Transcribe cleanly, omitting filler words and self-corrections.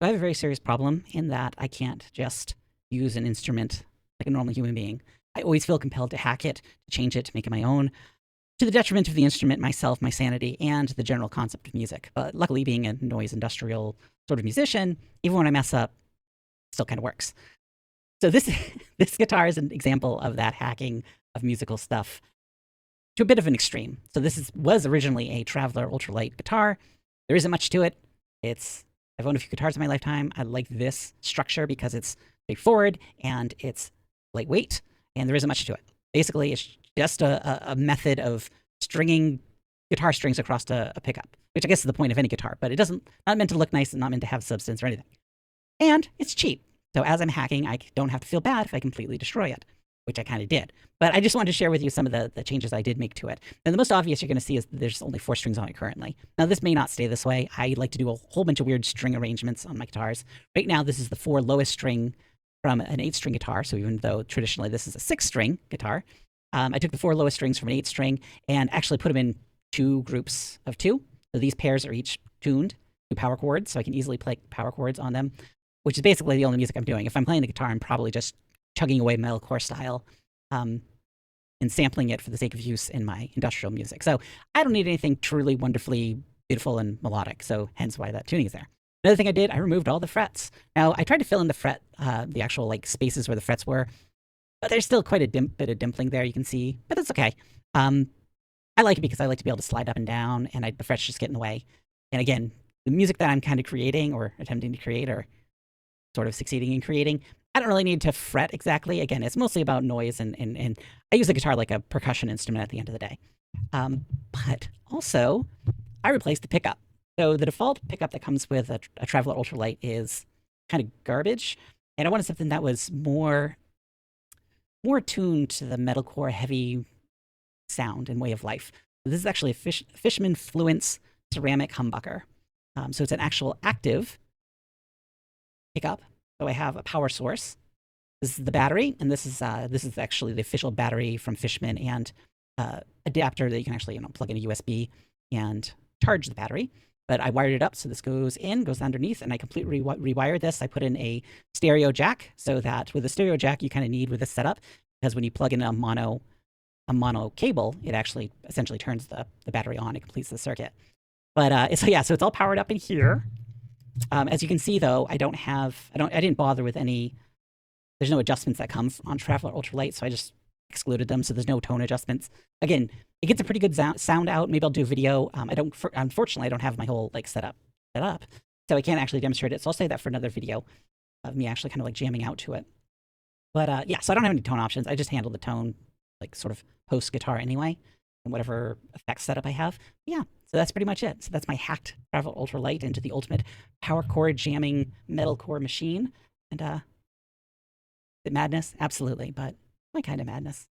I have a very serious problem in that I can't just use an instrument like a normal human being. I always feel compelled to hack it, to change it, to make it my own, to the detriment of the instrument, myself, my sanity, and the general concept of music. But luckily, being a noise industrial sort of musician, even when I mess up, it still kind of works. So this this guitar is an example of that hacking of musical stuff to a bit of an extreme. So was originally a Traveler ultralight guitar. There isn't much to it. I've owned a few guitars in my lifetime. I like this structure because it's straightforward and it's lightweight, and there isn't much to it. Basically, it's just a method of stringing guitar strings across a pickup, which I guess is the point of any guitar, but not meant to look nice and not meant to have substance or anything. And it's cheap. So as I'm hacking, I don't have to feel bad if I completely destroy it, which I kind of did. But I just wanted to share with you some of the changes I did make to it. And the most obvious you're going to see is there's only 4 strings on it currently. Now, this may not stay this way. I like to do a whole bunch of weird string arrangements on my guitars. Right now, this is the 4 lowest string from an 8-string guitar. So even though traditionally this is a 6-string guitar, I took the 4 lowest strings from an 8-string and actually put them in 2 groups of 2. So these pairs are each tuned to power chords, so I can easily play power chords on them, which is basically the only music I'm doing. If I'm playing the guitar, I'm probably just chugging away metalcore style and sampling it for the sake of use in my industrial music. So I don't need anything truly wonderfully beautiful and melodic, so hence why that tuning is there. Another thing I did, I removed all the frets. Now, I tried to fill in the actual like spaces where the frets were, but there's still quite a bit of dimpling there, you can see, but that's okay. I like it because I like to be able to slide up and down, and the frets just get in the way. And again, the music that I'm kind of creating or attempting to create or sort of succeeding in creating, I don't really need to fret exactly. Again, it's mostly about noise, and I use the guitar like a percussion instrument at the end of the day. But also, I replaced the pickup. So the default pickup that comes with a Traveler Ultralight is kind of garbage, and I wanted something that was more tuned to the metalcore heavy sound and way of life. So this is actually a Fishman Fluence Ceramic Humbucker. So it's an actual active pickup. So I have a power source. This is the battery, and this is actually the official battery from Fishman and adapter that you can actually plug in a USB and charge the battery. But I wired it up so this goes underneath, and I completely rewired this. I put in a stereo jack, so that with a stereo jack you kind of need with this setup, because when you plug in a mono cable, it actually essentially turns the battery on. It completes the circuit. But so it's all powered up in here. As you can see, though, I didn't bother with any. There's no adjustments that come on Traveler Ultralight, so I just excluded them. So there's no tone adjustments. Again, it gets a pretty good sound out. Maybe I'll do a video. Unfortunately, I don't have my whole set up, so I can't actually demonstrate it. So I'll save that for another video of me actually kind of jamming out to it. But so I don't have any tone options. I just handle the tone sort of post guitar anyway, and whatever effects setup I have. Yeah, so that's pretty much it. So that's my hacked Traveler Ultralight into the ultimate power chord jamming metalcore machine. And madness, absolutely, but my kind of madness.